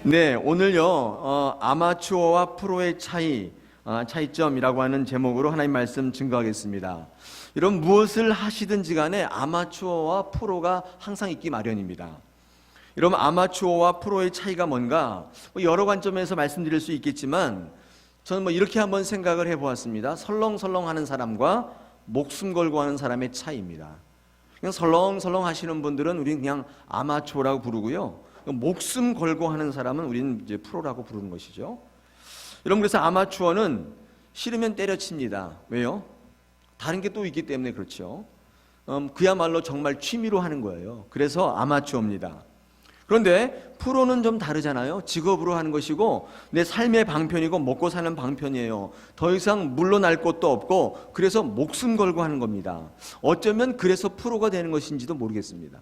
네, 오늘요 아마추어와 프로의 차이점이라고 하는 제목으로 하나님 말씀 증거하겠습니다. 여러분, 무엇을 하시든지 간에 아마추어와 프로가 항상 있기 마련입니다. 여러분, 아마추어와 프로의 차이가 뭔가 여러 관점에서 말씀드릴 수 있겠지만, 저는 이렇게 한번 생각을 해보았습니다. 설렁설렁하는 사람과 목숨 걸고 하는 사람의 차이입니다. 그냥 설렁설렁 하시는 분들은 우리는 그냥 아마추어라고 부르고요, 목숨 걸고 하는 사람은 우리는 이제 프로라고 부르는 것이죠. 여러분, 그래서 아마추어는 싫으면 때려칩니다. 왜요? 다른 게 또 있기 때문에 그렇죠. 그야말로 정말 취미로 하는 거예요. 그래서 아마추어입니다. 그런데 프로는 좀 다르잖아요. 직업으로 하는 것이고 내 삶의 방편이고 먹고 사는 방편이에요. 더 이상 물러날 곳도 없고, 그래서 목숨 걸고 하는 겁니다. 어쩌면 그래서 프로가 되는 것인지도 모르겠습니다.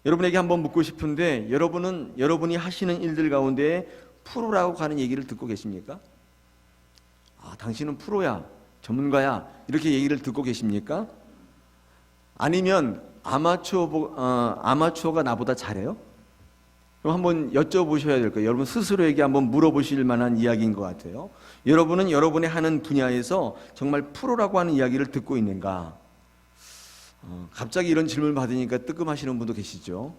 여러분에게 한번 묻고 싶은데, 여러분이 하시는 일들 가운데 프로라고 하는 얘기를 듣고 계십니까? 당신은 프로야, 전문가야, 이렇게 얘기를 듣고 계십니까? 아니면 아마추어가 나보다 잘해요? 그럼 한번 여쭤보셔야 될 거예요. 여러분 스스로에게 한번 물어보실 만한 이야기인 것 같아요. 여러분은 여러분의 하는 분야에서 정말 프로라고 하는 이야기를 듣고 있는가? 갑자기 이런 질문을 받으니까 뜨끔하시는 분도 계시죠.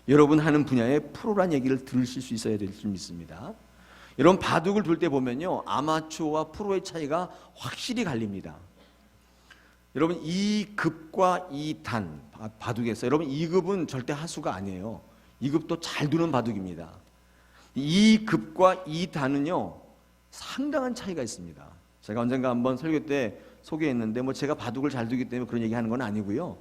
여러분 하는 분야에 프로란 얘기를 들으실 수 있어야 될 줄 믿습니다. 여러분, 바둑을 둘 때 보면요, 아마추어와 프로의 차이가 확실히 갈립니다. 여러분, 2급과 2단 바둑에서, 여러분 2급은 절대 하수가 아니에요. 2급도 잘 두는 바둑입니다. 2급과 2단은요 상당한 차이가 있습니다. 제가 언젠가 한번 설교 때 소개했는데, 제가 바둑을 잘 두기 때문에 그런 얘기하는 건 아니고요,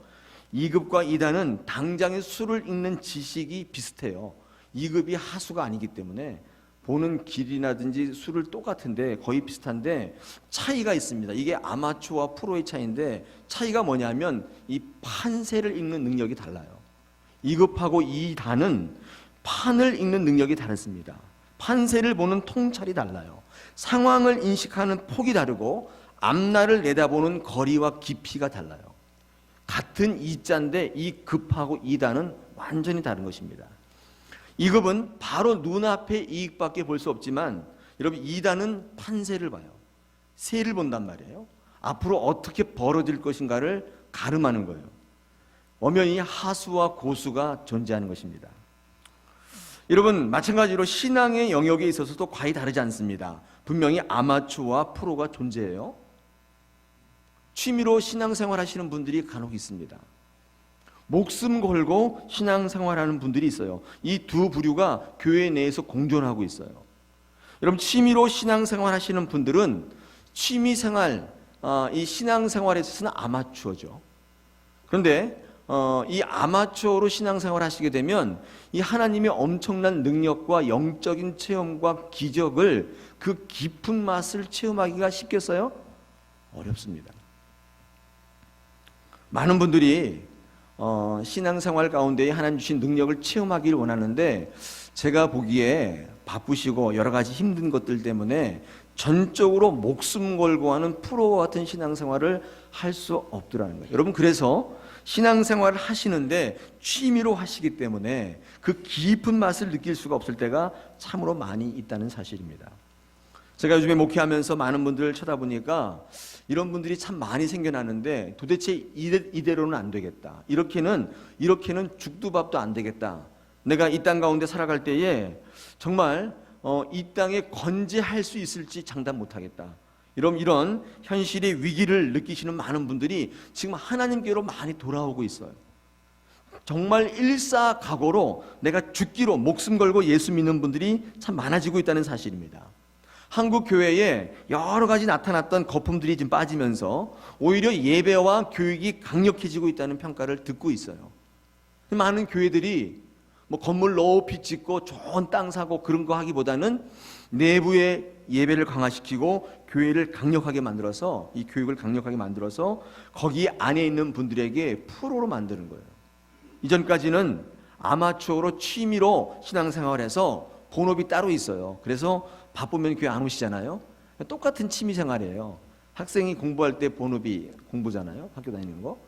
2급과 2단은 당장의 수를 읽는 지식이 비슷해요. 2급이 하수가 아니기 때문에 보는 길이라든지 수를 똑같은데 거의 비슷한데 차이가 있습니다. 이게 아마추어와 프로의 차이인데, 차이가 뭐냐면 이 판세를 읽는 능력이 달라요. 2급하고 2단은 판을 읽는 능력이 다릅니다. 판세를 보는 통찰이 달라요. 상황을 인식하는 폭이 다르고 앞날을 내다보는 거리와 깊이가 달라요. 같은 2자인데 2급하고 2단은 완전히 다른 것입니다. 2급은 바로 눈앞의 이익밖에 볼 수 없지만, 여러분 2단은 판세를 봐요. 세를 본단 말이에요. 앞으로 어떻게 벌어질 것인가를 가름하는 거예요. 엄연히 하수와 고수가 존재하는 것입니다. 여러분, 마찬가지로 신앙의 영역에 있어서도 과히 다르지 않습니다. 분명히 아마추어와 프로가 존재해요. 취미로 신앙생활 하시는 분들이 간혹 있습니다. 목숨 걸고 신앙생활하는 분들이 있어요. 이 두 부류가 교회 내에서 공존하고 있어요. 여러분, 취미로 신앙생활 하시는 분들은 취미생활, 이 신앙생활에 있어서는 아마추어죠. 그런데 이 아마추어로 신앙생활 하시게 되면 이 하나님의 엄청난 능력과 영적인 체험과 기적을, 그 깊은 맛을 체험하기가 쉽겠어요? 어렵습니다. 많은 분들이 신앙생활 가운데 하나님 주신 능력을 체험하기를 원하는데, 제가 보기에 바쁘시고 여러 가지 힘든 것들 때문에 전적으로 목숨 걸고 하는 프로와 같은 신앙생활을 할 수 없더라는 거예요. 여러분, 그래서 신앙생활을 하시는데 취미로 하시기 때문에 그 깊은 맛을 느낄 수가 없을 때가 참으로 많이 있다는 사실입니다. 제가 요즘에 목회하면서 많은 분들을 쳐다보니까 이런 분들이 참 많이 생겨나는데, 도대체 이대로는 안 되겠다, 이렇게는 죽도 밥도 안 되겠다, 내가 이 땅 가운데 살아갈 때에 정말 이 땅에 건재할 수 있을지 장담 못하겠다, 이런 현실의 위기를 느끼시는 많은 분들이 지금 하나님께로 많이 돌아오고 있어요. 정말 일사각오로 내가 죽기로 목숨 걸고 예수 믿는 분들이 참 많아지고 있다는 사실입니다. 한국 교회에 여러 가지 나타났던 거품들이 지금 빠지면서 오히려 예배와 교육이 강력해지고 있다는 평가를 듣고 있어요. 많은 교회들이 건물 높이 짓고 좋은 땅 사고 그런 거 하기보다는 내부의 예배를 강화시키고 교회를 강력하게 만들어서, 이 교육을 강력하게 만들어서 거기 안에 있는 분들에게 프로로 만드는 거예요. 이전까지는 아마추어로 취미로 신앙생활해서 본업이 따로 있어요. 그래서 바쁘면 교회 안 오시잖아요. 똑같은 취미생활이에요. 학생이 공부할 때 본업이 공부잖아요. 학교 다니는 거.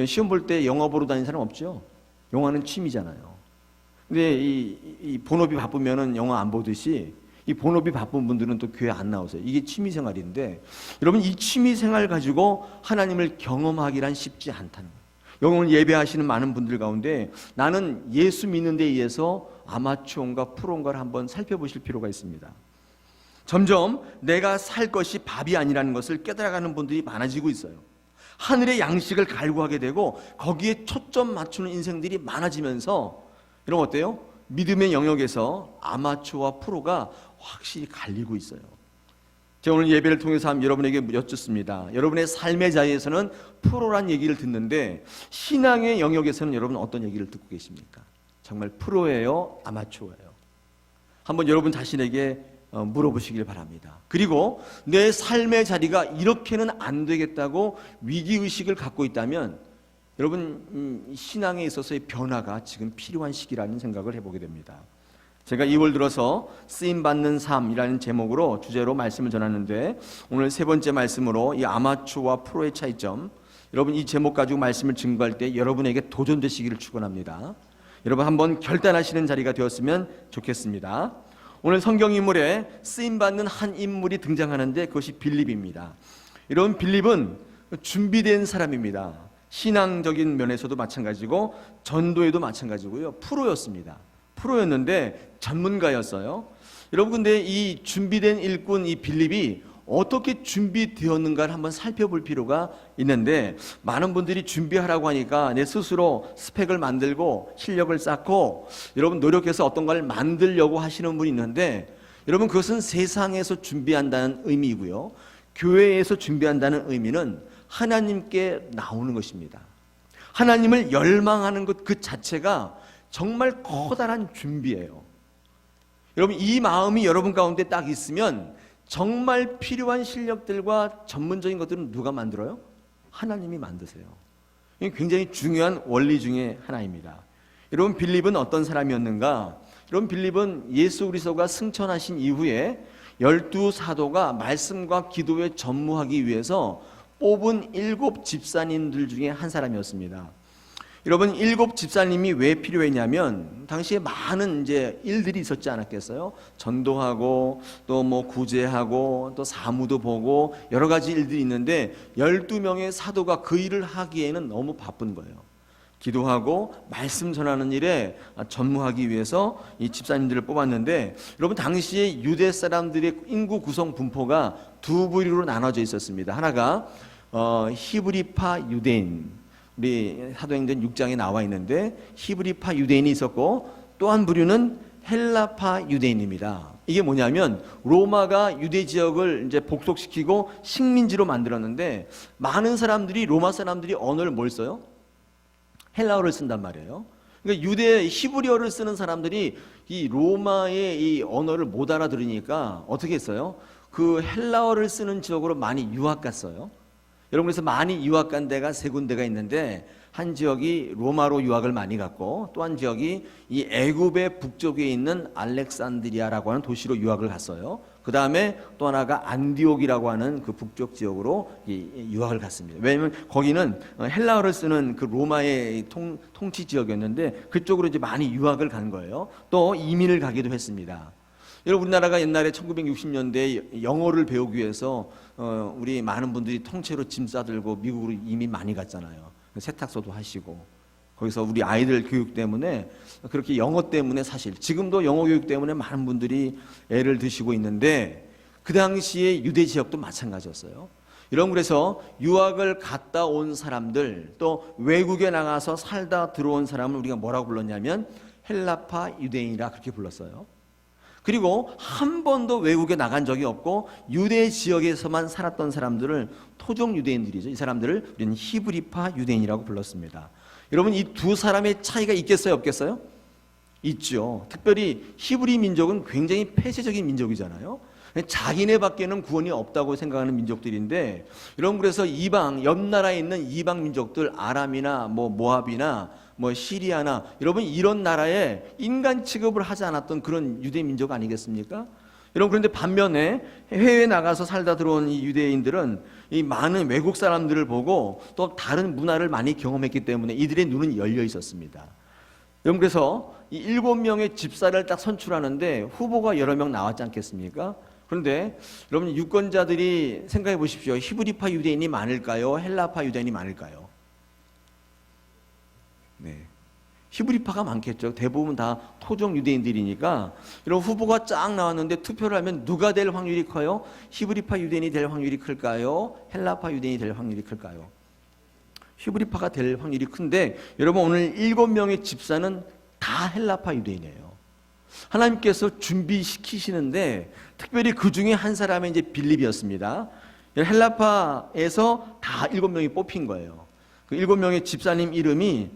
시험 볼 때 영어 보러 다니는 사람 없죠. 영어는 취미잖아요. 근데 이 본업이 바쁘면은 영화 안 보듯이 이 본업이 바쁜 분들은 또 교회 안 나오세요. 이게 취미 생활인데 여러분 이 취미 생활 가지고 하나님을 경험하기란 쉽지 않다는 거예요. 오늘 예배하시는 많은 분들 가운데 나는 예수 믿는 데 의해서 아마추어인가 프로인가를 한번 살펴보실 필요가 있습니다. 점점 내가 살 것이 밥이 아니라는 것을 깨달아가는 분들이 많아지고 있어요. 하늘의 양식을 갈구하게 되고 거기에 초점 맞추는 인생들이 많아지면서 여러분 어때요? 믿음의 영역에서 아마추어와 프로가 확실히 갈리고 있어요. 제가 오늘 예배를 통해서 여러분에게 여쭙습니다. 여러분의 삶의 자리에서는 프로란 얘기를 듣는데 신앙의 영역에서는 여러분 어떤 얘기를 듣고 계십니까? 정말 프로예요? 아마추어예요? 한번 여러분 자신에게 물어보시길 바랍니다. 그리고 내 삶의 자리가 이렇게는 안 되겠다고 위기의식을 갖고 있다면 여러분 신앙에 있어서의 변화가 지금 필요한 시기라는 생각을 해보게 됩니다. 제가 2월 들어서 쓰임받는 삶이라는 제목으로 주제로 말씀을 전하는데 오늘 세 번째 말씀으로 이 아마추어와 프로의 차이점, 여러분 이 제목 가지고 말씀을 증거할 때 여러분에게 도전되시기를 축원합니다. 여러분 한번 결단하시는 자리가 되었으면 좋겠습니다. 오늘 성경 인물에 쓰임받는 한 인물이 등장하는데 그것이 빌립입니다. 이런 빌립은 준비된 사람입니다. 신앙적인 면에서도 마찬가지고 전도에도 마찬가지고요. 프로였습니다. 프로였는데 전문가였어요. 여러분 근데 이 준비된 일꾼 이 빌립이 어떻게 준비되었는가를 한번 살펴볼 필요가 있는데 많은 분들이 준비하라고 하니까 내 스스로 스펙을 만들고 실력을 쌓고 여러분 노력해서 어떤 걸 만들려고 하시는 분이 있는데 여러분 그것은 세상에서 준비한다는 의미이고요. 교회에서 준비한다는 의미는 하나님께 나오는 것입니다. 하나님을 열망하는 것 그 자체가 정말 커다란 준비예요. 여러분 이 마음이 여러분 가운데 딱 있으면 정말 필요한 실력들과 전문적인 것들은 누가 만들어요? 하나님이 만드세요. 이게 굉장히 중요한 원리 중에 하나입니다. 여러분 빌립은 어떤 사람이었는가? 여러분 빌립은 예수 그리스도가 승천하신 이후에 12사도가 말씀과 기도에 전무하기 위해서 뽑은 7 집사님들 중에 한 사람이었습니다. 여러분 7 집사님이 왜 필요했냐면 당시에 많은 이제 일들이 있었지 않았겠어요? 전도하고 또 뭐 구제하고 또 사무도 보고 여러 가지 일들이 있는데 12명의 사도가 그 일을 하기에는 너무 바쁜 거예요. 기도하고 말씀 전하는 일에 전무하기 위해서 이 집사님들을 뽑았는데 여러분 당시에 유대 사람들의 인구 구성 분포가 두 부류로 나눠져 있었습니다. 하나가 히브리파 유대인, 우리 사도행전 6장에 나와 있는데 히브리파 유대인이 있었고 또 한 부류는 헬라파 유대인입니다. 이게 뭐냐면 로마가 유대 지역을 이제 복속시키고 식민지로 만들었는데 많은 사람들이 로마 사람들이 언어를 뭘 써요? 헬라어를 쓴단 말이에요. 그러니까 유대 히브리어를 쓰는 사람들이 이 로마의 이 언어를 못 알아들으니까 어떻게 했어요? 그 헬라어를 쓰는 지역으로 많이 유학 갔어요. 여러분 그래서 많이 유학 간 데가 세 군데가 있는데 한 지역이 로마로 유학을 많이 갔고 또 한 지역이 이 애굽의 북쪽에 있는 알렉산드리아라고 하는 도시로 유학을 갔어요. 그 다음에 또 하나가 안디옥이라고 하는 그 북쪽 지역으로 유학을 갔습니다. 왜냐하면 거기는 헬라어를 쓰는 그 로마의 통치 지역이었는데 그쪽으로 이제 많이 유학을 간 거예요. 또 이민을 가기도 했습니다. 여러분 우리나라가 옛날에 1960년대에 영어를 배우기 위해서 우리 많은 분들이 통째로 짐 싸들고 미국으로 이민 많이 갔잖아요. 세탁소도 하시고 거기서 우리 아이들 교육 때문에 그렇게 영어 때문에 사실 지금도 영어 교육 때문에 많은 분들이 애를 드시고 있는데 그 당시에 유대 지역도 마찬가지였어요. 여러분 그래서 유학을 갔다 온 사람들 또 외국에 나가서 살다 들어온 사람을 우리가 뭐라고 불렀냐면 헬라파 유대인이라 그렇게 불렀어요. 그리고 한 번도 외국에 나간 적이 없고 유대 지역에서만 살았던 사람들을 토종 유대인들이죠. 이 사람들을 우리는 히브리파 유대인이라고 불렀습니다. 여러분 이 두 사람의 차이가 있겠어요? 없겠어요? 있죠. 특별히 히브리 민족은 굉장히 폐쇄적인 민족이잖아요. 자기네밖에는 구원이 없다고 생각하는 민족들인데 여러분 그래서 이방 옆 나라에 있는 이방 민족들 아람이나 모압이나 시리아나 여러분 이런 나라에 인간 취급을 하지 않았던 그런 유대 민족 아니겠습니까? 여러분 그런데 반면에 해외에 나가서 살다 들어온 이 유대인들은 이 많은 외국 사람들을 보고 또 다른 문화를 많이 경험했기 때문에 이들의 눈은 열려 있었습니다. 여러분, 그래서 이 7명의 집사를 딱 선출하는데 후보가 여러 명 나왔지 않겠습니까? 그런데 여러분, 유권자들이 생각해 보십시오. 히브리파 유대인이 많을까요? 헬라파 유대인이 많을까요? 네, 히브리파가 많겠죠. 대부분 다 토종 유대인들이니까. 이런 후보가 쫙 나왔는데 투표를 하면 누가 될 확률이 커요? 히브리파 유대인이 될 확률이 클까요? 헬라파 유대인이 될 확률이 클까요? 히브리파가 될 확률이 큰데, 여러분, 오늘 7명의 집사는 다 헬라파 유대인이에요. 하나님께서 준비시키시는데 특별히 그 중에 한 사람이 이제 빌립이었습니다. 헬라파에서 다 7명이 뽑힌 거예요. 그 7명의 집사님 이름이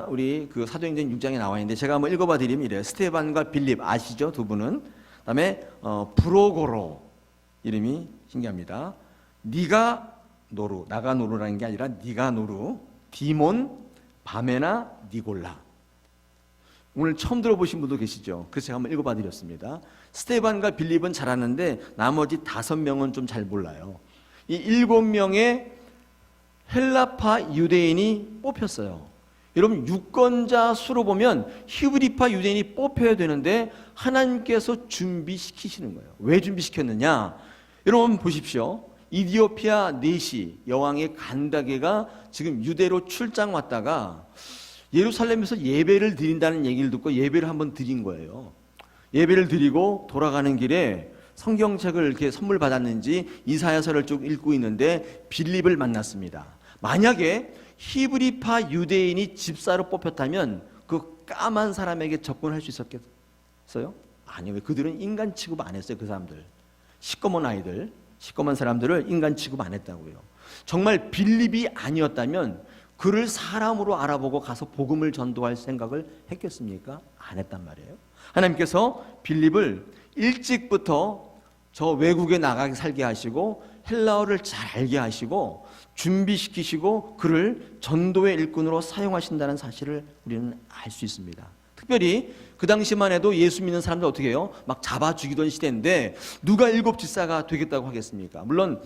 우리 그 사도행전 6장에 나와 있는데 제가 한번 읽어봐 드리면 이래요. 스테반과 빌립 아시죠? 두 분은. 그다음에 브로고로, 이름이 신기합니다. 니가노루, 나가노루라는 게 아니라 니가노루, 디몬, 바메나, 니골라. 오늘 처음 들어보신 분도 계시죠? 그래서 제가 한번 읽어봐 드렸습니다. 스테반과 빌립은 잘 아는데 나머지 5명은 좀 잘 몰라요. 이 7명의 헬라파 유대인이 뽑혔어요. 여러분, 유권자 수로 보면 히브리파 유대인이 뽑혀야 되는데 하나님께서 준비시키시는 거예요. 왜 준비시켰느냐? 여러분 보십시오. 이디오피아 네시 여왕의 간다게가 지금 유대로 출장 왔다가 예루살렘에서 예배를 드린다는 얘기를 듣고 예배를 한번 드린 거예요. 예배를 드리고 돌아가는 길에 성경책을 이렇게 선물 받았는지 이사야서를 쭉 읽고 있는데 빌립을 만났습니다. 만약에 히브리파 유대인이 집사로 뽑혔다면 그 까만 사람에게 접근할 수 있었겠어요? 아니요. 그들은 인간 취급 안 했어요. 그 사람들, 시꺼먼 아이들, 시꺼먼 사람들을 인간 취급 안 했다고요. 정말 빌립이 아니었다면 그를 사람으로 알아보고 가서 복음을 전도할 생각을 했겠습니까? 안 했단 말이에요. 하나님께서 빌립을 일찍부터 저 외국에 나가게 살게 하시고 헬라어를 잘 알게 하시고 준비시키시고 그를 전도의 일꾼으로 사용하신다는 사실을 우리는 알 수 있습니다. 특별히 그 당시만 해도 예수 믿는 사람들 어떻게 해요? 막 잡아 죽이던 시대인데 누가 7집사가 되겠다고 하겠습니까? 물론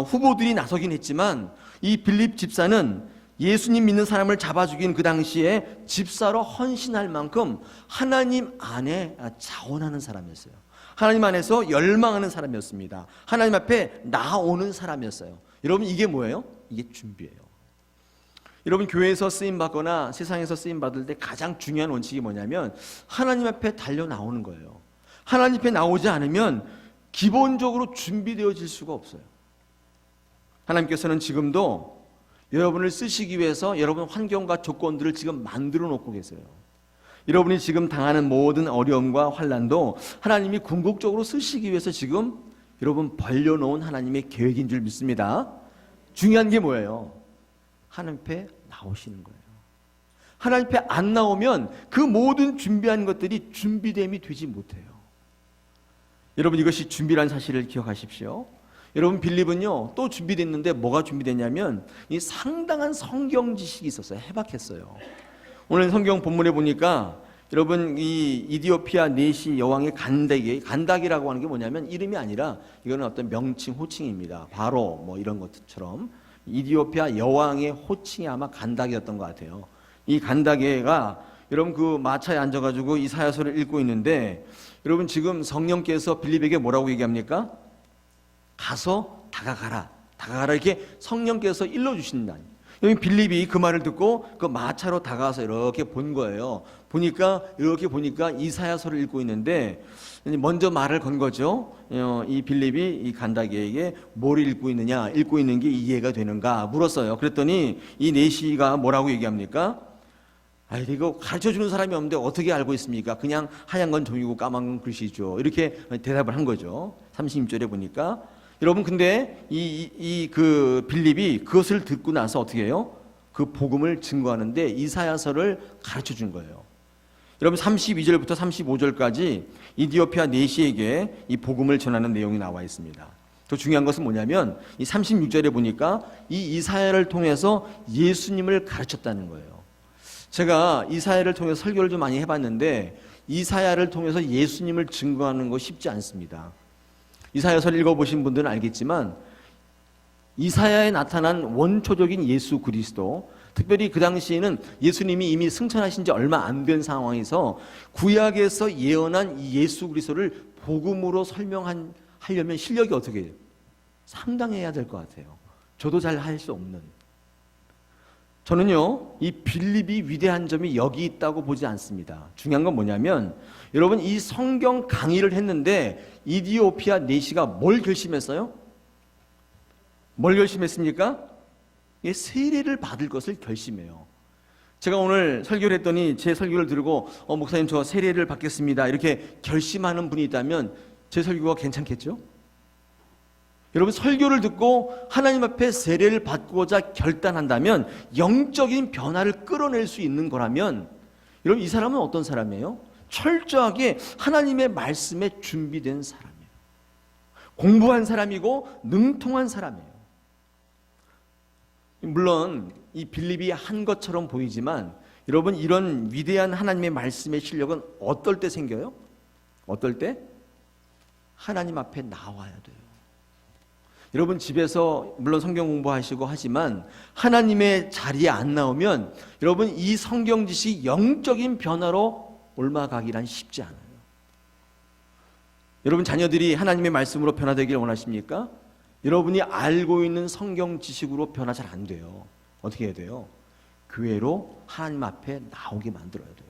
후보들이 나서긴 했지만 이 빌립 집사는 예수님 믿는 사람을 잡아 죽인 그 당시에 집사로 헌신할 만큼 하나님 안에 자원하는 사람이었어요. 하나님 안에서 열망하는 사람이었습니다. 하나님 앞에 나오는 사람이었어요. 여러분, 이게 뭐예요? 이게 준비예요. 여러분, 교회에서 쓰임받거나 세상에서 쓰임받을 때 가장 중요한 원칙이 뭐냐면 하나님 앞에 달려 나오는 거예요. 하나님 앞에 나오지 않으면 기본적으로 준비되어질 수가 없어요. 하나님께서는 지금도 여러분을 쓰시기 위해서 여러분 환경과 조건들을 지금 만들어 놓고 계세요. 여러분이 지금 당하는 모든 어려움과 환난도 하나님이 궁극적으로 쓰시기 위해서 지금 여러분 벌려놓은 하나님의 계획인 줄 믿습니다. 중요한 게 뭐예요? 하나님 앞에 나오시는 거예요. 하나님 앞에 안 나오면 그 모든 준비한 것들이 준비됨이 되지 못해요. 여러분, 이것이 준비란 사실을 기억하십시오. 여러분, 빌립은요 또 준비됐는데 뭐가 준비됐냐면 이 상당한 성경 지식이 있었어요. 해박했어요. 오늘 성경 본문에 보니까 여러분, 이 이디오피아 네시 여왕의 간다기라고 하는 게 뭐냐면 이름이 아니라 이거는 어떤 명칭, 호칭입니다. 바로 뭐 이런 것처럼 이디오피아 여왕의 호칭이 아마 간다기였던 것 같아요. 이 간다게가 여러분 그 마차에 앉아가지고 이사야서를 읽고 있는데 여러분, 지금 성령께서 빌립에게 뭐라고 얘기합니까? 가서 다가가라 이렇게 성령께서 일러주신다. 여기 빌립이 그 말을 듣고 그 마차로 다가와서 이렇게 본 거예요. 이렇게 보니까 이사야서를 읽고 있는데 먼저 말을 건 거죠. 이 빌립이 이 간다게에게 뭘 읽고 있느냐, 읽고 있는 게 이해가 되는가 물었어요. 그랬더니 이 네시가 뭐라고 얘기합니까? 이거 가르쳐주는 사람이 없는데 어떻게 알고 있습니까? 그냥 하얀 건 종이고 까만 건 글씨죠. 이렇게 대답을 한 거죠. 36절에 보니까. 여러분, 근데 그 빌립이 그것을 듣고 나서 어떻게 해요? 그 복음을 증거하는데 이사야서를 가르쳐 준 거예요. 여러분, 32절부터 35절까지 이디오피아 네시에게 이 복음을 전하는 내용이 나와 있습니다. 더 중요한 것은 뭐냐면 이 36절에 보니까 이 이사야를 통해서 예수님을 가르쳤다는 거예요. 제가 이사야를 통해서 설교를 좀 많이 해봤는데 이사야를 통해서 예수님을 증거하는 거 쉽지 않습니다. 이사야서를 읽어보신 분들은 알겠지만 이사야에 나타난 원초적인 예수 그리스도, 특별히 그 당시에는 예수님이 이미 승천하신 지 얼마 안 된 상황에서 구약에서 예언한 이 예수 그리스도를 복음으로 설명하려면 실력이 어떻게 해요? 상당해야 될 것 같아요. 저도 잘 할 수 없는. 저는요, 이 빌립이 위대한 점이 여기 있다고 보지 않습니다. 중요한 건 뭐냐면, 여러분, 이 성경 강의를 했는데 이디오피아 내시가 뭘 결심했어요? 뭘 결심했습니까? 세례를 받을 것을 결심해요. 제가 오늘 설교를 했더니 제 설교를 들고 목사님 저 세례를 받겠습니다 이렇게 결심하는 분이 있다면 제 설교가 괜찮겠죠? 여러분, 설교를 듣고 하나님 앞에 세례를 받고자 결단한다면 영적인 변화를 끌어낼 수 있는 거라면, 여러분, 이 사람은 어떤 사람이에요? 철저하게 하나님의 말씀에 준비된 사람이에요. 공부한 사람이고 능통한 사람이에요. 물론 이 빌립이 한 것처럼 보이지만, 여러분, 이런 위대한 하나님의 말씀의 실력은 어떨 때 생겨요? 어떨 때? 하나님 앞에 나와야 돼요. 여러분, 집에서 물론 성경 공부하시고 하지만 하나님의 자리에 안 나오면 여러분, 이 성경 지식이 영적인 변화로 올라가기란 쉽지 않아요. 여러분, 자녀들이 하나님의 말씀으로 변화되기를 원하십니까? 여러분이 알고 있는 성경 지식으로 변화 잘 안 돼요. 어떻게 해야 돼요? 교회로 하나님 앞에 나오게 만들어야 돼요.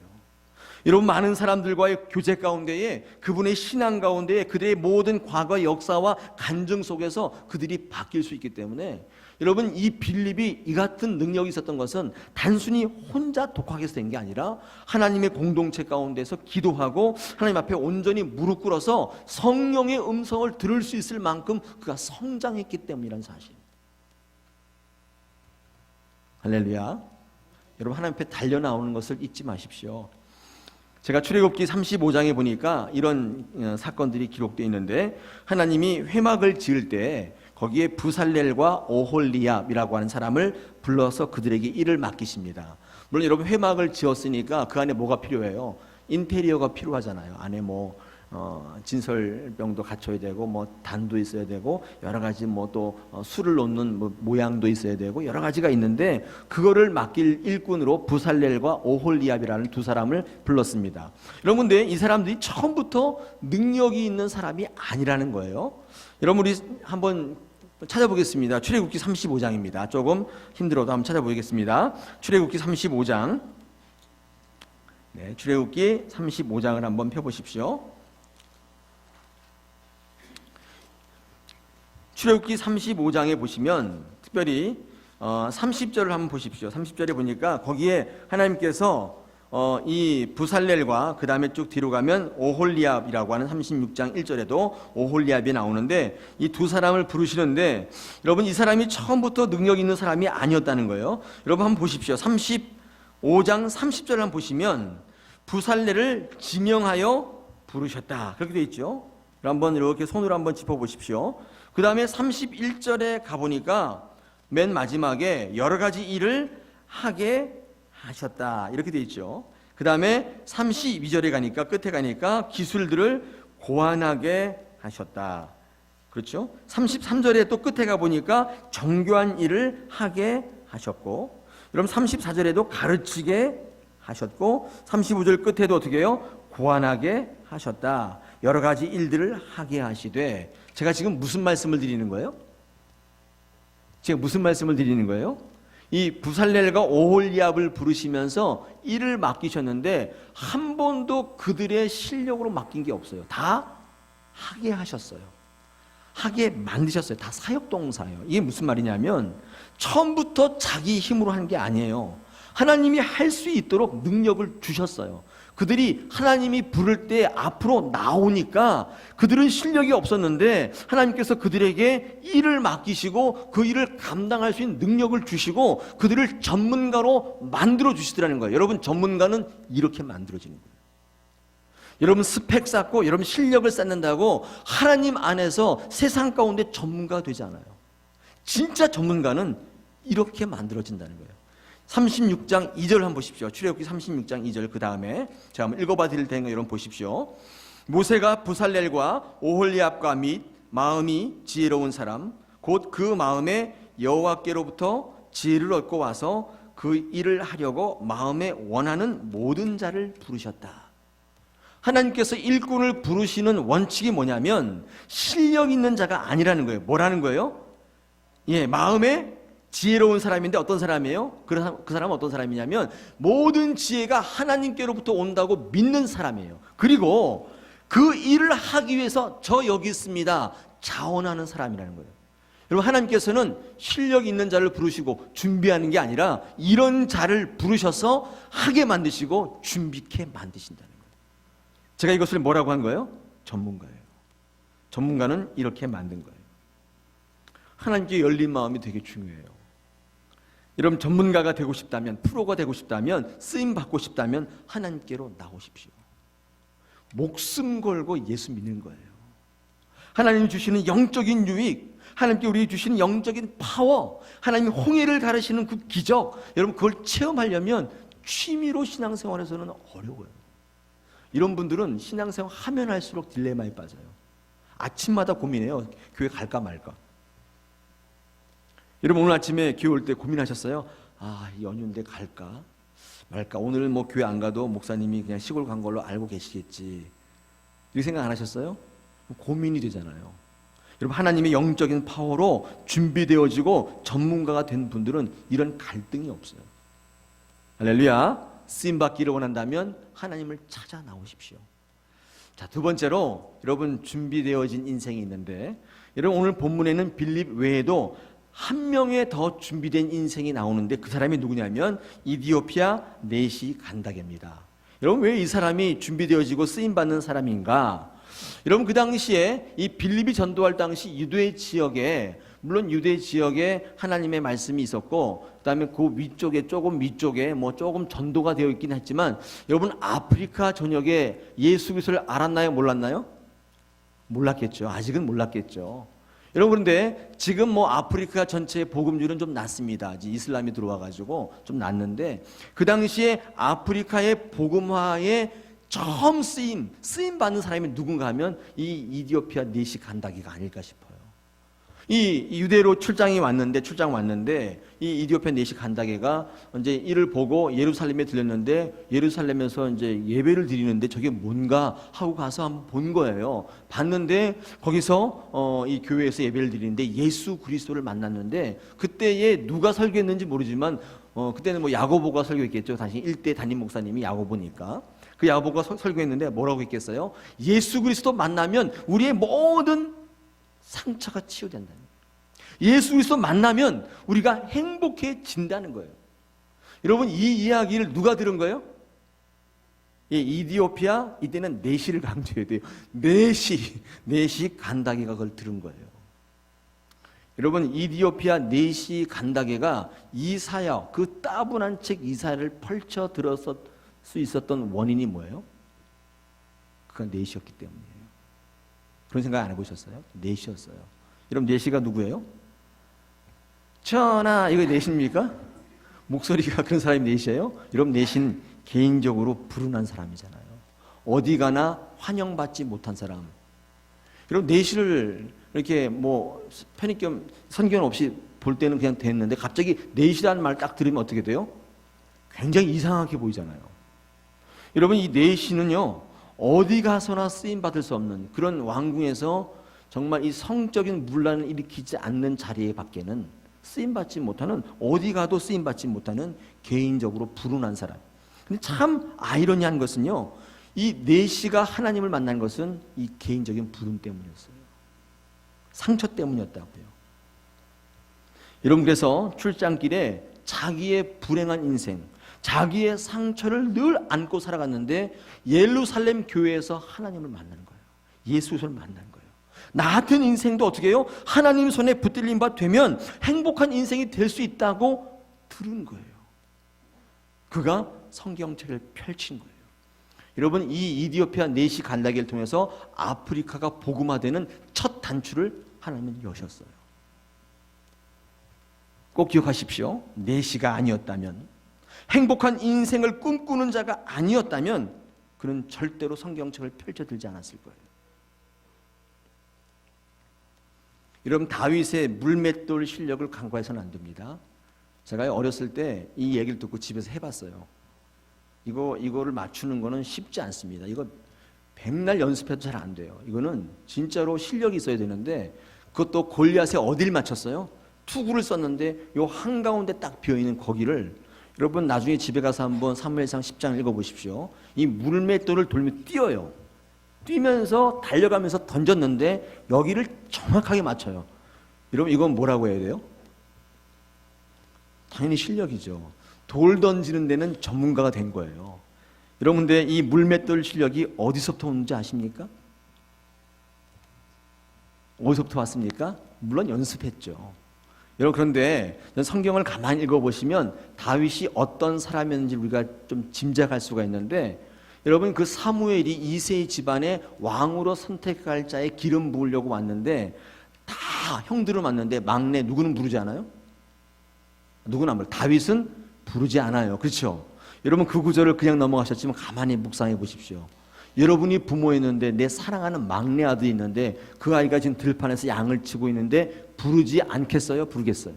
여러분, 많은 사람들과의 교제 가운데에, 그분의 신앙 가운데에 그들의 모든 과거 역사와 간증 속에서 그들이 바뀔 수 있기 때문에, 여러분, 이 빌립이 이 같은 능력이 있었던 것은 단순히 혼자 독학해서 된 게 아니라 하나님의 공동체 가운데서 기도하고 하나님 앞에 온전히 무릎 꿇어서 성령의 음성을 들을 수 있을 만큼 그가 성장했기 때문이라는 사실. 할렐루야. 여러분, 하나님 앞에 달려나오는 것을 잊지 마십시오. 제가 출애굽기 35장에 보니까 이런 사건들이 기록되어 있는데, 하나님이 회막을 지을 때 거기에 부살렐과 오홀리압이라고 하는 사람을 불러서 그들에게 일을 맡기십니다. 물론 여러분, 회막을 지었으니까 그 안에 뭐가 필요해요? 인테리어가 필요하잖아요. 안에 진설병도 갖춰야 되고, 단도 있어야 되고, 여러 가지 또 술을 놓는 모양도 있어야 되고, 여러 가지가 있는데, 그거를 맡길 일꾼으로 부살렐과 오홀리압이라는 두 사람을 불렀습니다. 여러분, 근데 이 사람들이 처음부터 능력이 있는 사람이 아니라는 거예요. 여러분, 우리 한번 찾아보겠습니다. 출애굽기 35장입니다. 조금 힘들어도 한번 찾아보겠습니다. 출애굽기 35장. 네, 출애굽기 35장을 한번 펴보십시오. 출애굽기 35장에 보시면 특별히 30절을 한번 보십시오. 30절에 보니까 거기에 하나님께서 이 부살렐과 그 다음에 쭉 뒤로 가면 오홀리압이라고 하는 36장 1절에도 오홀리압이 나오는데, 이 두 사람을 부르시는데, 여러분, 이 사람이 처음부터 능력 있는 사람이 아니었다는 거예요. 여러분, 한번 보십시오. 35장 30절을 한번 보시면 부살렐을 지명하여 부르셨다, 그렇게 되어 있죠. 한번 이렇게 손으로 한번 짚어보십시오. 그 다음에 31절에 가보니까 맨 마지막에 여러 가지 일을 하게 하셨다, 이렇게 되어 있죠. 그 다음에 32절에 가니까, 끝에 가니까 기술들을 고안하게 하셨다. 그렇죠? 33절에 또 끝에 가보니까 정교한 일을 하게 하셨고, 여러분 34절에도 가르치게 하셨고, 35절 끝에도 어떻게 해요? 고안하게 하셨다. 여러 가지 일들을 하게 하시되. 제가 지금 무슨 말씀을 드리는 거예요? 제가 무슨 말씀을 드리는 거예요? 이 부살렐과 오홀리압을 부르시면서 일을 맡기셨는데 한 번도 그들의 실력으로 맡긴 게 없어요. 다 하게 하셨어요. 하게 만드셨어요. 다 사역동사예요. 이게 무슨 말이냐면, 처음부터 자기 힘으로 한 게 아니에요. 하나님이 할 수 있도록 능력을 주셨어요. 그들이 하나님이 부를 때 앞으로 나오니까 그들은 실력이 없었는데 하나님께서 그들에게 일을 맡기시고 그 일을 감당할 수 있는 능력을 주시고 그들을 전문가로 만들어 주시더라는 거예요. 여러분, 전문가는 이렇게 만들어지는 거예요. 여러분, 스펙 쌓고 여러분 실력을 쌓는다고 하나님 안에서 세상 가운데 전문가가 되지 않아요. 진짜 전문가는 이렇게 만들어진다는 거예요. 36장 2절 한번 보십시오. 출애굽기 36장 2절 그 다음에 제가 한번 읽어봐 드릴 테니까 여러분 보십시오. 모세가 부살렐과 오홀리압과 및 마음이 지혜로운 사람 곧 그 마음에 여호와께로부터 지혜를 얻고 와서 그 일을 하려고 마음에 원하는 모든 자를 부르셨다. 하나님께서 일꾼을 부르시는 원칙이 뭐냐면 실력 있는 자가 아니라는 거예요. 뭐라는 거예요? 마음에 지혜로운 사람인데 어떤 사람이에요? 그 사람은 어떤 사람이냐면 모든 지혜가 하나님께로부터 온다고 믿는 사람이에요. 그리고 그 일을 하기 위해서 저 여기 있습니다 자원하는 사람이라는 거예요. 여러분, 하나님께서는 실력 있는 자를 부르시고 준비하는 게 아니라 이런 자를 부르셔서 하게 만드시고 준비케 만드신다는 거예요. 제가 이것을 뭐라고 한 거예요? 전문가예요. 전문가는 이렇게 만든 거예요. 하나님께 열린 마음이 되게 중요해요. 여러분, 전문가가 되고 싶다면, 프로가 되고 싶다면, 쓰임 받고 싶다면 하나님께로 나오십시오. 목숨 걸고 예수 믿는 거예요. 하나님 주시는 영적인 유익, 하나님께 우리 주시는 영적인 파워, 하나님 홍해를 가르시는 그 기적, 여러분 그걸 체험하려면 취미로 신앙생활에서는 어려워요. 이런 분들은 신앙생활 하면 할수록 딜레마에 빠져요. 아침마다 고민해요. 교회 갈까 말까. 여러분, 오늘 아침에 교회 올 때 고민하셨어요? 연휴인데 갈까 말까. 오늘 뭐 교회 안 가도 목사님이 그냥 시골 간 걸로 알고 계시겠지. 이렇게 생각 안 하셨어요? 고민이 되잖아요. 여러분, 하나님의 영적인 파워로 준비되어지고 전문가가 된 분들은 이런 갈등이 없어요. 할렐루야. 쓰임받기를 원한다면 하나님을 찾아 나오십시오. 자, 두 번째로 여러분, 준비되어진 인생이 있는데, 여러분 오늘 본문에는 빌립 외에도 한 명의 더 준비된 인생이 나오는데 그 사람이 누구냐면 이디오피아 네시 간다게입니다. 여러분, 왜 이 사람이 준비되어지고 쓰임받는 사람인가? 여러분, 그 당시에 이 빌립이 전도할 당시 유대 지역에, 물론 유대 지역에 하나님의 말씀이 있었고, 그 다음에 그 위쪽에 조금 전도가 되어 있긴 했지만, 여러분 아프리카 전역에 예수 그리스도를 알았나요? 몰랐나요? 몰랐겠죠. 아직은 몰랐겠죠. 여러분, 그런데 지금 아프리카 전체의 복음률은 좀 낮습니다. 이슬람이 들어와가지고 좀 낮는데, 그 당시에 아프리카의 복음화에 처음 쓰임 받는 사람이 누군가 하면 이 이디오피아 네시 간다기가 아닐까 싶어요. 이 유대로 출장 왔는데 이 이디오피아 네시 간다게가 이제 이를 보고 예루살렘에 들렸는데, 예루살렘에서 이제 예배를 드리는데 저게 뭔가 하고 가서 한번 본 거예요. 봤는데 거기서 이 교회에서 예배를 드리는데 예수 그리스도를 만났는데, 그때에 누가 설교했는지 모르지만 그때는 야고보가 설교했겠죠. 당시 1대 담임 목사님이 야고보니까. 그 야고보가 설교했는데 뭐라고 했겠어요? 예수 그리스도 만나면 우리의 모든 상처가 치유된다는 거예요. 예수 그리스도 만나면 우리가 행복해진다는 거예요. 여러분, 이 이야기를 누가 들은 거예요? 이디오피아, 이때는 네시를 강조해야 돼요. 네시 간다게가 그걸 들은 거예요. 여러분, 이디오피아 네시 간다게가 이사야, 그 따분한 책 이사야를 펼쳐 들었을 수 있었던 원인이 뭐예요? 그건 네시였기 때문이에요. 그런 생각 안 해보셨어요? 네시였어요. 여러분, 네시가 누구예요? 전하, 이거 네시입니까? 목소리가 그런 사람이 네시예요? 여러분, 네시는 개인적으로 불운한 사람이잖아요. 어디 가나 환영받지 못한 사람. 여러분, 네시를 이렇게 편의점 선견 없이 볼 때는 그냥 됐는데, 갑자기 네시라는 말 딱 들으면 어떻게 돼요? 굉장히 이상하게 보이잖아요. 여러분, 이 네시는요, 어디 가서나 쓰임 받을 수 없는 그런 왕궁에서 정말 이 성적인 문란을 일으키지 않는 자리에 밖에는 쓰임 받지 못하는, 어디 가도 쓰임 받지 못하는 개인적으로 불운한 사람. 근데 참 아이러니한 것은요, 이 네시가 하나님을 만난 것은 이 개인적인 불운 때문이었어요. 상처 때문이었다고요. 여러분, 그래서 출장길에 자기의 불행한 인생, 자기의 상처를 늘 안고 살아갔는데 예루살렘 교회에서 하나님을 만나는 거예요. 예수를 만난 거예요. 나 같은 인생도 어떻게 해요? 하나님 손에 붙들린 바 되면 행복한 인생이 될 수 있다고 들은 거예요. 그가 성경책을 펼친 거예요. 여러분, 이 이디오피아 네시 간다게를 통해서 아프리카가 복음화되는 첫 단추를 하나님은 여셨어요. 꼭 기억하십시오. 네시가 아니었다면, 행복한 인생을 꿈꾸는 자가 아니었다면 그는 절대로 성경책을 펼쳐들지 않았을 거예요. 여러분, 다윗의 물맷돌 실력을 간과해서는 안 됩니다. 제가 어렸을 때 이 얘기를 듣고 집에서 해봤어요. 이거를 맞추는 거는 쉽지 않습니다. 이거 백날 연습해도 잘 안 돼요. 이거는 진짜로 실력이 있어야 되는데, 그것도 골리앗에 어딜 맞췄어요? 투구를 썼는데 요 한가운데 딱 비어있는 거기를, 여러분 나중에 집에 가서 한번 사무엘상 10장 읽어보십시오. 이 물맷돌을 돌며 뛰어요. 뛰면서 달려가면서 던졌는데 여기를 정확하게 맞춰요. 여러분 이건 뭐라고 해야 돼요? 당연히 실력이죠. 돌 던지는 데는 전문가가 된 거예요. 여러분 근데 이 물맷돌 실력이 어디서부터 오는지 아십니까? 어디서부터 왔습니까? 물론 연습했죠. 여러분 그런데 성경을 가만히 읽어보시면 다윗이 어떤 사람이었는지 우리가 좀 짐작할 수가 있는데, 여러분 그 사무엘이 이새의 집안에 왕으로 선택할 자에 기름 부으려고 왔는데 다 형들은 왔는데 막내 누구는 부르지 않아요? 누구는 안 불러. 다윗은 부르지 않아요. 그렇죠? 여러분 그 구절을 그냥 넘어가셨지만 가만히 묵상해 보십시오. 여러분이 부모였는데 내 사랑하는 막내 아들이 있는데 그 아이가 지금 들판에서 양을 치고 있는데 부르지 않겠어요? 부르겠어요?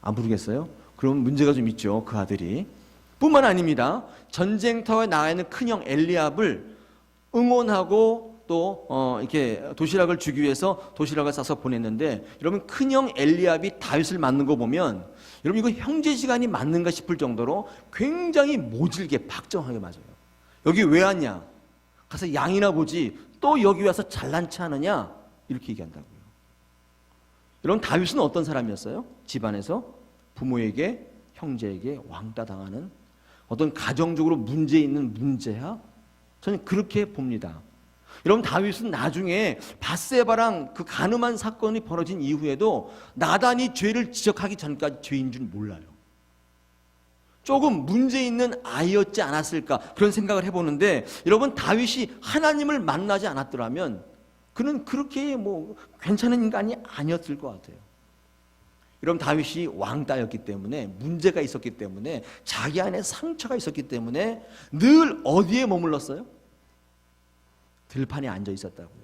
안 부르겠어요? 그럼 문제가 좀 있죠. 그 아들이. 뿐만 아닙니다. 전쟁터에 나가 있는 큰형 엘리압을 응원하고 또 이렇게 도시락을 주기 위해서 도시락을 싸서 보냈는데, 여러분 큰형 엘리압이 다윗을 맞는 거 보면 여러분 이거 형제지간이 맞는가 싶을 정도로 굉장히 모질게 박정하게 맞아요. 여기 왜 왔냐? 가서 양이나 보지 또 여기 와서 잘난 체 하느냐? 이렇게 얘기한다고요. 여러분 다윗은 어떤 사람이었어요? 집안에서 부모에게 형제에게 왕따 당하는 어떤 가정적으로 문제 있는 문제야? 저는 그렇게 봅니다. 여러분 다윗은 나중에 밧세바랑 그 간음한 사건이 벌어진 이후에도 나단이 죄를 지적하기 전까지 죄인 줄 몰라요. 조금 문제 있는 아이였지 않았을까 그런 생각을 해보는데, 여러분 다윗이 하나님을 만나지 않았더라면 그는 그렇게 뭐 괜찮은 인간이 아니었을 것 같아요. 여러분 다윗이 왕따였기 때문에, 문제가 있었기 때문에, 자기 안에 상처가 있었기 때문에 늘 어디에 머물렀어요? 들판에 앉아 있었다고요.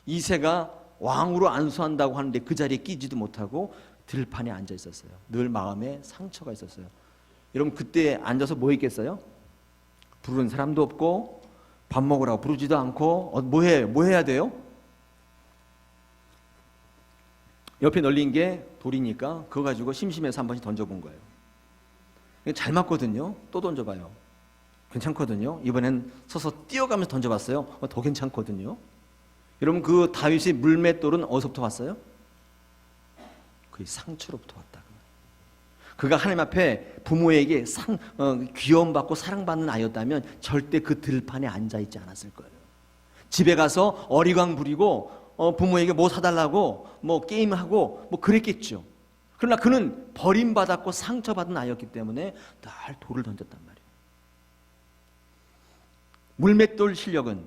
이새가 왕으로 안수한다고 하는데 그 자리에 끼지도 못하고 들판에 앉아 있었어요. 늘 마음에 상처가 있었어요. 여러분 그때 앉아서 뭐 했겠어요? 부르는 사람도 없고 밥 먹으라고 부르지도 않고 뭐 해야 돼요? 옆에 널린 게 돌이니까 그거 가지고 심심해서 한 번씩 던져본 거예요. 잘 맞거든요. 또 던져봐요. 괜찮거든요. 이번엔 서서 뛰어가면서 던져봤어요. 더 괜찮거든요. 여러분 그 다윗의 물맷돌은 어디서부터 왔어요? 그 상처로부터 왔다. 그가 하나님 앞에 부모에게 귀여움받고 사랑받는 아이였다면 절대 그 들판에 앉아있지 않았을 거예요. 집에 가서 어리광 부리고 부모에게 뭐 사달라고 뭐 게임하고 뭐 그랬겠죠. 그러나 그는 버림받았고 상처받은 아이였기 때문에 늘 돌을 던졌단 말이에요. 물맷돌 실력은,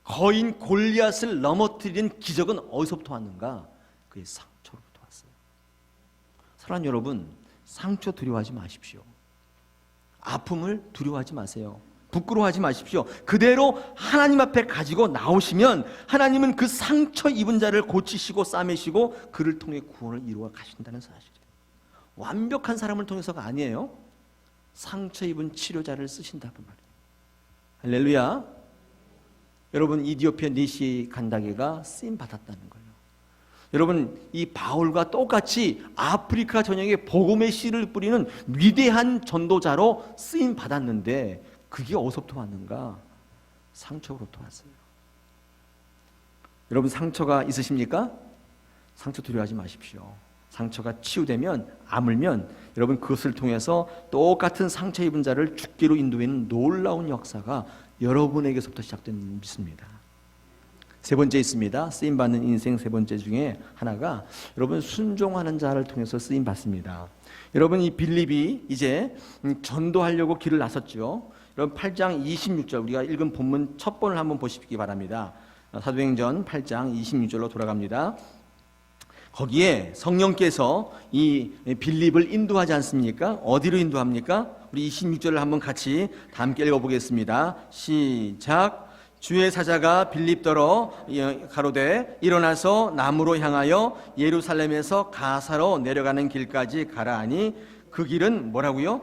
거인 골리앗을 넘어뜨린 기적은 어디서부터 왔는가? 그의 상처로부터 왔어요. 사랑하는 여러분, 상처 두려워하지 마십시오. 아픔을 두려워하지 마세요. 부끄러워하지 마십시오. 그대로 하나님 앞에 가지고 나오시면 하나님은 그 상처 입은 자를 고치시고 싸매시고 그를 통해 구원을 이루어 가신다는 사실이에요. 완벽한 사람을 통해서가 아니에요. 상처 입은 치료자를 쓰신다고 말이에요. 할렐루야. 여러분 이디오피아 니시 간다게가 쓰임 받았다는 거예요. 여러분 이 바울과 똑같이 아프리카 전역에 복음의 씨를 뿌리는 위대한 전도자로 쓰임 받았는데 그게 어디서부터 왔는가? 상처로부터 왔어요. 여러분 상처가 있으십니까? 상처 두려워하지 마십시오. 상처가 치유되면, 아물면 여러분 그것을 통해서 똑같은 상처 입은 자를 죽기로 인도하는 놀라운 역사가 여러분에게서부터 시작된 믿습니다. 세 번째 있습니다. 쓰임받는 인생 세 번째 중에 하나가 여러분 순종하는 자를 통해서 쓰임받습니다. 여러분 이 빌립이 이제 전도하려고 길을 나섰죠. 여러분 8장 26절 우리가 읽은 본문 첫 번을 한번 보시기 바랍니다. 사도행전 8장 26절로 돌아갑니다. 거기에 성령께서 이 빌립을 인도하지 않습니까? 어디로 인도합니까? 우리 26절을 한번 같이 다 함께 읽어보겠습니다. 시작. 주의 사자가 빌립더러 가로되 일어나서 남으로 향하여 예루살렘에서 가사로 내려가는 길까지 가라 하니 그 길은 뭐라고요?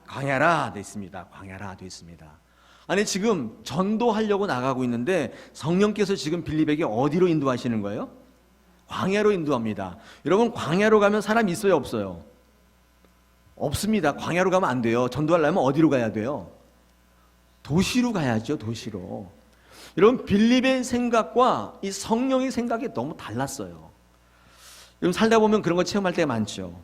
광야라 돼 있습니다. 광야라 돼 있습니다. 아니 지금 전도하려고 나가고 있는데 성령께서 지금 빌립에게 어디로 인도하시는 거예요? 광야로 인도합니다. 여러분 광야로 가면 사람 있어요 없어요? 없습니다. 광야로 가면 안 돼요. 전도하려면 어디로 가야 돼요? 도시로 가야죠. 도시로. 여러분 빌립의 생각과 이 성령의 생각이 너무 달랐어요. 여러분 살다 보면 그런 거 체험할 때가 많죠.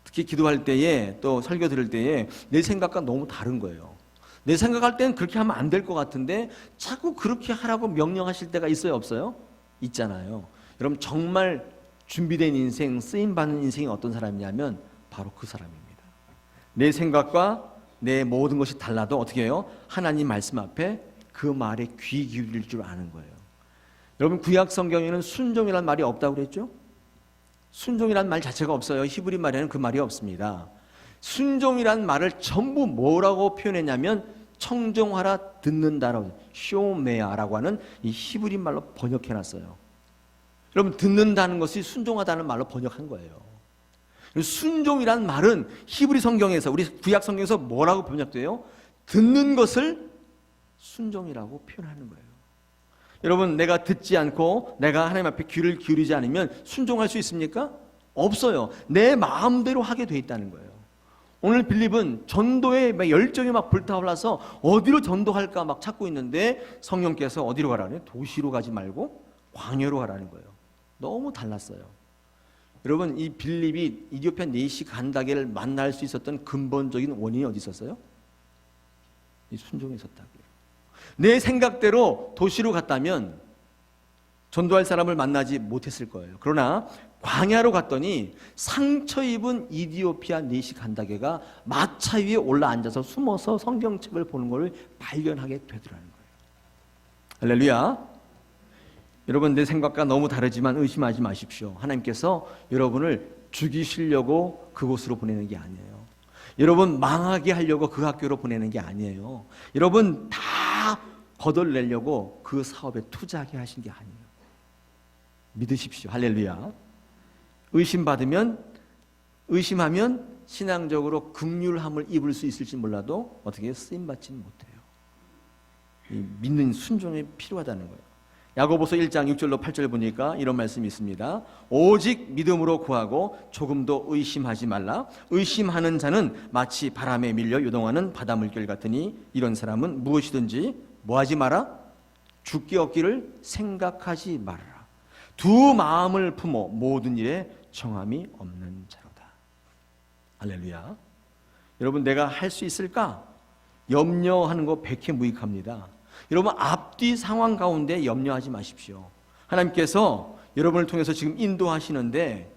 특히 기도할 때에 또 설교 들을 때에 내 생각과 너무 다른 거예요. 내 생각할 때는 그렇게 하면 안 될 것 같은데 자꾸 그렇게 하라고 명령하실 때가 있어요 없어요? 있잖아요. 여러분 정말 준비된 인생, 쓰임받는 인생이 어떤 사람이냐면 바로 그 사람입니다. 내 생각과 내 모든 것이 달라도 어떻게 해요? 하나님 말씀 앞에 그 말에 귀 기울일 줄 아는 거예요. 여러분 구약 성경에는 순종이라는 말이 없다고 그랬죠? 순종이라는 말 자체가 없어요. 히브리 말에는 그 말이 없습니다. 순종이라는 말을 전부 뭐라고 표현했냐면 청종하라 듣는다라고 쇼메아라고 하는 이 히브리 말로 번역해놨어요. 여러분 듣는다는 것이 순종하다는 말로 번역한 거예요. 순종이라는 말은 히브리 성경에서 우리 구약 성경에서 뭐라고 번역돼요? 듣는 것을 순종이라고 표현하는 거예요. 여러분 내가 듣지 않고 내가 하나님 앞에 귀를 기울이지 않으면 순종할 수 있습니까? 없어요. 내 마음대로 하게 돼 있다는 거예요. 오늘 빌립은 전도에 막 열정이 막 불타올라서 어디로 전도할까 막 찾고 있는데 성령께서 어디로 가라는? 도시로 가지 말고 광야로 가라는 거예요. 너무 달랐어요. 여러분 이 빌립이 이디오피아 네시 간다게를 만날 수 있었던 근본적인 원인이 어디 있었어요? 이 순종에 있었다고요. 내 생각대로 도시로 갔다면 전도할 사람을 만나지 못했을 거예요. 그러나 광야로 갔더니 상처 입은 이디오피아 네시 간다게가 마차 위에 올라앉아서 숨어서 성경책을 보는 것을 발견하게 되더라는 거예요. 할렐루야. 여러분 내 생각과 너무 다르지만 의심하지 마십시오. 하나님께서 여러분을 죽이시려고 그곳으로 보내는 게 아니에요. 여러분 망하게 하려고 그 학교로 보내는 게 아니에요. 여러분 다 거덜내려고 그 사업에 투자하게 하신 게 아니에요. 믿으십시오. 할렐루야. 의심하면 신앙적으로 긍휼함을 입을 수 있을지 몰라도 어떻게 쓰임받지는 못해요. 이 믿는 순종이 필요하다는 거예요. 야고보서 1장 6절로 8절 보니까 이런 말씀이 있습니다. 오직 믿음으로 구하고 조금도 의심하지 말라. 의심하는 자는 마치 바람에 밀려 요동하는 바닷물결 같으니 이런 사람은 무엇이든지 뭐하지 마라? 죽기 얻기를 생각하지 말아라. 두 마음을 품어 모든 일에 정함이 없는 자로다. 할렐루야. 여러분 내가 할 수 있을까? 염려하는 거 백해무익합니다. 여러분 앞뒤 상황 가운데 염려하지 마십시오. 하나님께서 여러분을 통해서 지금 인도하시는데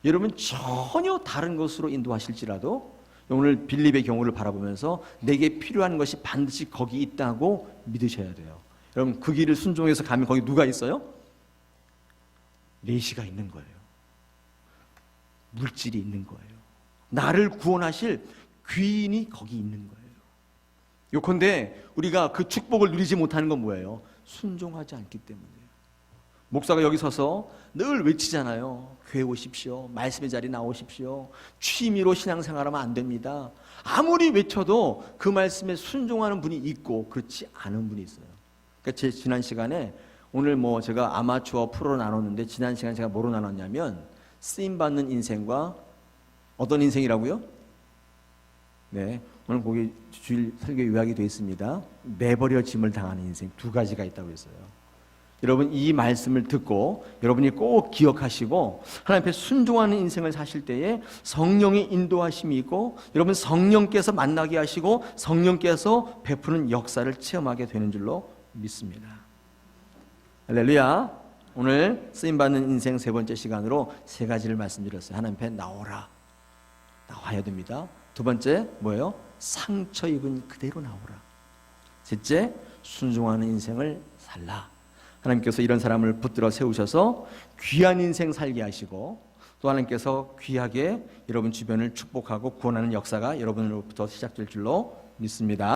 여러분 전혀 다른 것으로 인도하실지라도 오늘 빌립의 경우를 바라보면서 내게 필요한 것이 반드시 거기 있다고 믿으셔야 돼요. 여러분 그 길을 순종해서 가면 거기 누가 있어요? 내시가 있는 거예요. 물질이 있는 거예요. 나를 구원하실 귀인이 거기 있는 거예요. 요컨대 우리가 그 축복을 누리지 못하는 건 뭐예요? 순종하지 않기 때문이에요. 목사가 여기 서서 늘 외치잖아요. 교회 오십시오. 말씀의 자리 나오십시오. 취미로 신앙생활하면 안 됩니다. 아무리 외쳐도 그 말씀에 순종하는 분이 있고 그렇지 않은 분이 있어요. 그러니까 제 지난 시간에 오늘 제가 아마추어 프로로 나눴는데 지난 시간에 제가 뭐로 나눴냐면 쓰임받는 인생과 어떤 인생이라고요? 네, 오늘 거기 주일 설교 요약이 되어 있습니다. 내버려 짐을 당하는 인생 두 가지가 있다고 했어요. 여러분 이 말씀을 듣고 여러분이 꼭 기억하시고 하나님 앞에 순종하는 인생을 사실 때에 성령의 인도하심이 있고 여러분 성령께서 만나게 하시고 성령께서 베푸는 역사를 체험하게 되는 줄로 믿습니다. 할렐루야. 오늘 쓰임받는 인생 세 번째 시간으로 세 가지를 말씀드렸어요. 하나님 앞에 나오라. 나와야 됩니다. 두 번째 뭐예요? 상처 입은 그대로 나오라. 셋째, 순종하는 인생을 살라. 하나님께서 이런 사람을 붙들어 세우셔서 귀한 인생 살게 하시고 또 하나님께서 귀하게 여러분 주변을 축복하고 구원하는 역사가 여러분으로부터 시작될 줄로 믿습니다.